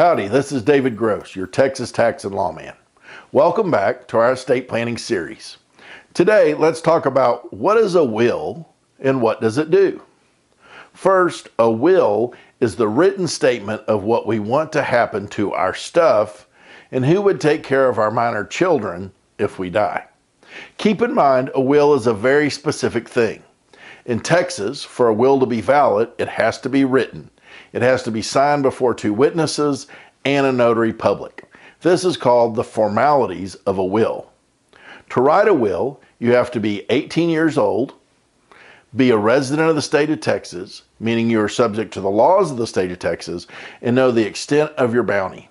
Howdy, this is David Groce, your Texas tax and lawman. Welcome back to our estate planning series. Today, let's talk about what is a will and what does it do. First, a will is the written statement of what we want to happen to our stuff and who would take care of our minor children if we die. Keep in mind, a will is a very specific thing. In Texas, for a will to be valid, it has to be written. It has to be signed before two witnesses and a notary public. This is called the formalities of a will. To write a will, you have to be 18 years old, be a resident of the state of Texas, meaning you are subject to the laws of the state of Texas, and know the extent of your bounty.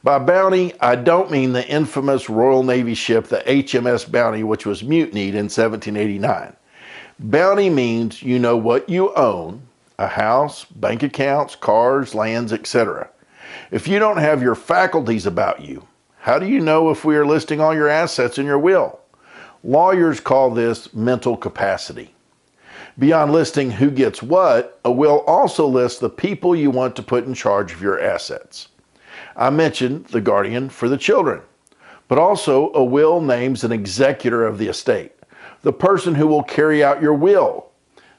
By bounty, I don't mean the infamous Royal Navy ship, the HMS Bounty, which was mutinied in 1789. Bounty means you know what you own, a house, bank accounts, cars, lands, etc. If you don't have your faculties about you, how do you know if we are listing all your assets in your will? Lawyers call this mental capacity. Beyond listing who gets what, a will also lists the people you want to put in charge of your assets. I mentioned the guardian for the children, but also a will names an executor of the estate, the person who will carry out your will.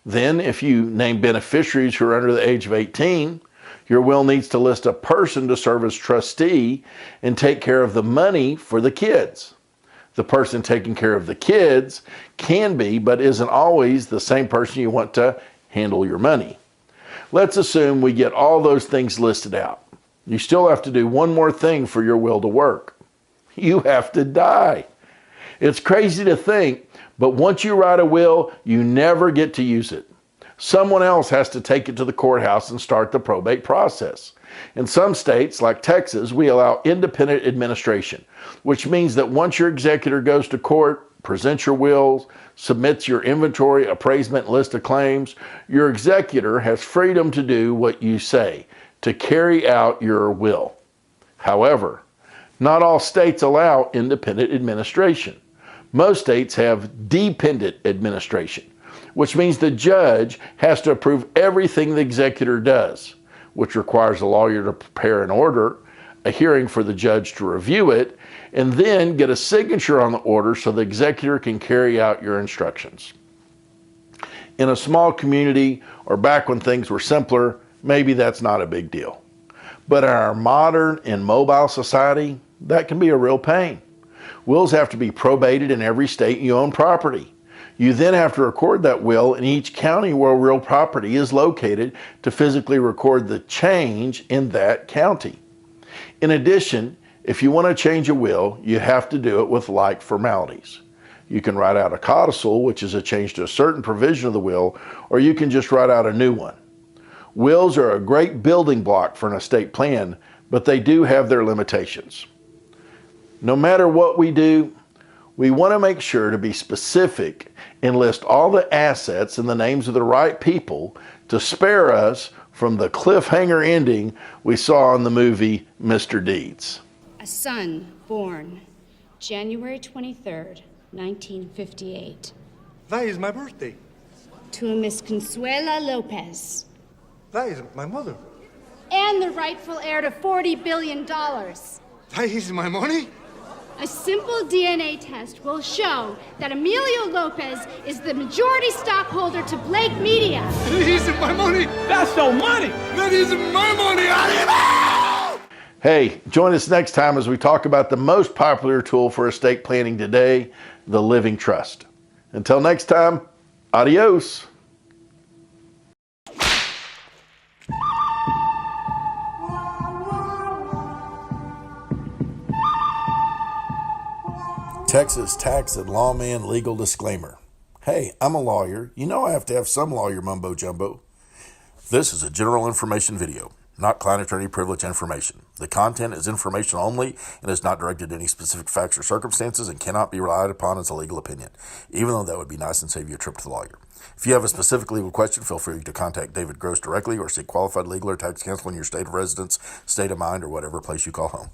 Then, if you name beneficiaries who are under the age of 18, your will needs to list a person to serve as trustee and take care of the money for the kids. The person taking care of the kids can be, but isn't always, the same person you want to handle your money. Let's assume we get all those things listed out. You still have to do one more thing for your will to work. You have to die. It's crazy to think, but once you write a will, you never get to use it. Someone else has to take it to the courthouse and start the probate process. In some states, like Texas, we allow independent administration, which means that once your executor goes to court, presents your wills, submits your inventory, appraisement, list of claims, your executor has freedom to do what you say, to carry out your will. However, not all states allow independent administration. Most states have dependent administration, which means the judge has to approve everything the executor does, which requires a lawyer to prepare an order, a hearing for the judge to review it, and then get a signature on the order so the executor can carry out your instructions. In a small community, or back when things were simpler, maybe that's not a big deal. But in our modern and mobile society, that can be a real pain. Wills have to be probated in every state you own property. You then have to record that will in each county where real property is located to physically record the change in that county. In addition, if you want to change a will, you have to do it with like formalities. You can write out a codicil, which is a change to a certain provision of the will, or you can just write out a new one. Wills are a great building block for an estate plan, but they do have their limitations. No matter what we do, we want to make sure to be specific and list all the assets and the names of the right people to spare us from the cliffhanger ending we saw in the movie Mr. Deeds. A son born January 23rd, 1958. That is my birthday. To a Miss Consuela Lopez. That is my mother. And the rightful heir to $40 billion. That is my money. A simple DNA test will show that Emilio Lopez is the majority stockholder to Blake Media. That isn't my money. That's no money. That isn't my money. Hey, join us next time as we talk about the most popular tool for estate planning today, the living trust. Until next time, adios. Texas tax and lawman legal disclaimer. Hey, I'm a lawyer. You know I have to have some lawyer mumbo jumbo. This is a general information video, not client attorney privilege information. The content is information only and is not directed to any specific facts or circumstances and cannot be relied upon as a legal opinion, even though that would be nice and save you a trip to the lawyer. If you have a specific legal question, feel free to contact David Groce directly or seek qualified legal or tax counsel in your state of residence, state of mind, or whatever place you call home.